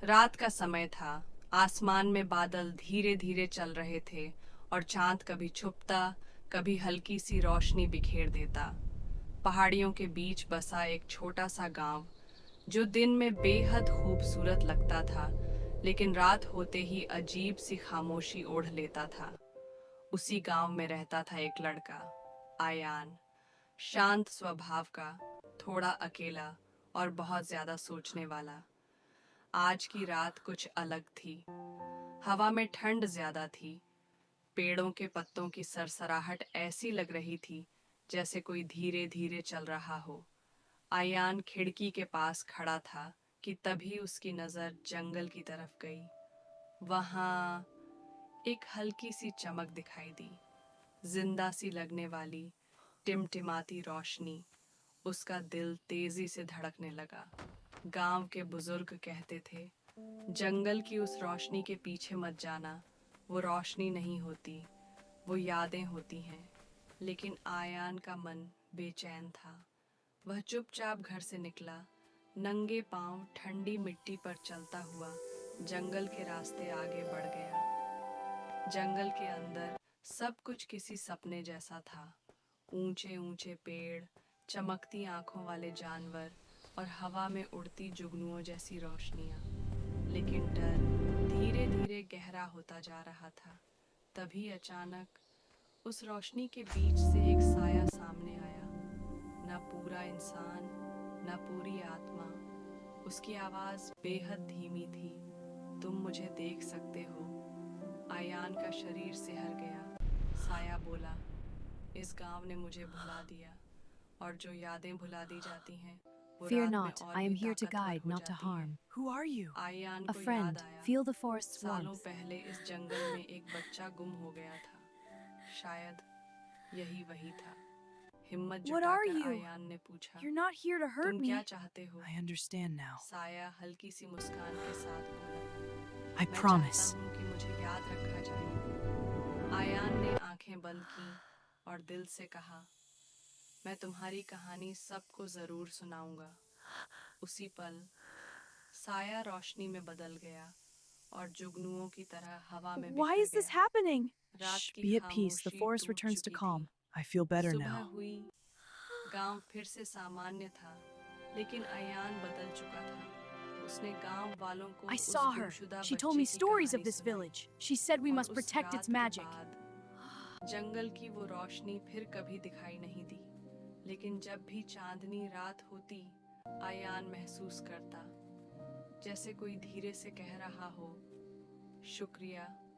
रात का समय था। आसमान में बादल धीरे धीरे चल रहे थे और चांद कभी छुपता, कभी हल्की सी रोशनी बिखेर देता। पहाड़ियों के बीच बसा एक छोटा सा गांव, जो दिन में बेहद खूबसूरत लगता था, लेकिन रात होते ही अजीब सी खामोशी ओढ़ लेता था। उसी गांव में रहता था एक लड़का, आयान। शांत स्वभाव का, थोड़ा अकेला और बहुत ज्यादा सोचने वाला। आज की रात कुछ अलग थी। हवा में ठंड ज्यादा थी। पेड़ों के पत्तों की सरसराहट ऐसी लग रही थी जैसे कोई धीरे धीरे चल रहा हो। आयान खिड़की के पास खड़ा था कि तभी उसकी नजर जंगल की तरफ गई। वहां एक हल्की सी चमक दिखाई दी, जिंदा सी लगने वाली टिमटिमाती रोशनी। उसका दिल तेजी से धड़कने लगा। गांव के बुजुर्ग कहते थे, जंगल की उस रोशनी के पीछे मत जाना। वो रोशनी नहीं होती, वो यादें होती हैं। लेकिन आयान का मन बेचैन था। वह चुपचाप घर से निकला, नंगे पांव ठंडी मिट्टी पर चलता हुआ जंगल के रास्ते आगे बढ़ गया। जंगल के अंदर सब कुछ किसी सपने जैसा था। ऊंचे ऊंचे पेड़, चमकती आंखों वाले जानवर और हवा में उड़ती जुगनुओं जैसी रोशनियां। लेकिन डर धीरे धीरे गहरा होता जा रहा था। तभी अचानक उस रोशनी के बीच से एक साया सामने आया। न पूरा इंसान, न पूरी आत्मा। उसकी आवाज बेहद धीमी थी, तुम मुझे देख सकते हो। आयान का शरीर सिहर गया। साया बोला, इस गांव ने मुझे भुला दिया, और जो यादें भुला दी जाती हैं वो Fear रात में not, और I भी am here to ताकतवर guide, हो not to जाती हैं। harm. Who are you? Ayaan A को याद friend, आया, feel the forest's सालों warmth. पहले इस जंगल में एक बच्चा गुम हो गया था। शायद यही वही था। हिम्मत What are जुटाकर you? आयान ने पूछा, You're not here to hurt तुम क्या me. चाहते हो? I understand now. साया हल्की सी मुस्कान के साथ बोला, I मैं promise. चाहता हूँ कि मुझे याद रखा जाए। आयान ने आंखें बंद की और दिल से कहा, मैं तुम्हारी कहानी सबको जरूर सुनाऊंगा। उसी पल साया रोशनी में बदल गया और जुगनुओं की तरह हवा में Why बिखर is this गया। happening? रात Shh, की be at peace. The खामोशी forest टूट returns to चुकी थी। calm. I feel better सुबह now. हुई, गांव फिर से सामान्य था, लेकिन आयान बदल चुका था। उसने गांव वालों को I उस saw her. गुमशुदा She told बच्चे me की stories of कहानी this सुनाई। village. She said we और must उस protect रात its के magic. बाद जंगल की वो रोशनी फिर कभी दिखाई नहीं दी। लेकिन जब भी चांदनी रात होती, आयान महसूस करता जैसे कोई धीरे से कह रहा हो, शुक्रिया